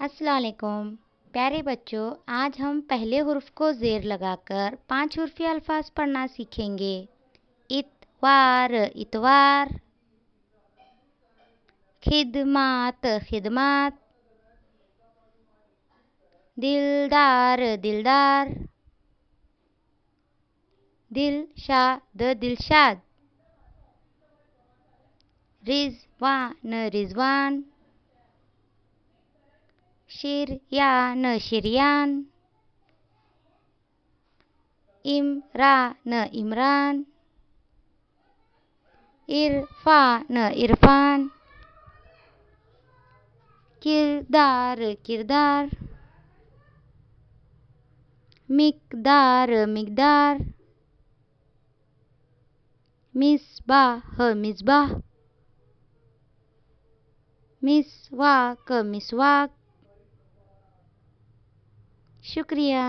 अस्सलाम वालेकुम। प्यारे बच्चों, आज हम पहले हुर्फ को ज़ेर लगाकर 5 हुर्फी अल्फाज पढ़ना सीखेंगे। इतवार इतवार, खिदमात खिदमात, दिलदार दिलदार, दिलशाद दिलशाद, रिजवान रिजवान, शिरयान शिरयान, इमरान इमरान, इरफान इरफान, किरदार किरदार, मिकदार मिकदार, मिसबाह मिसबाह, मिसवाक मिसवाक। शुक्रिया।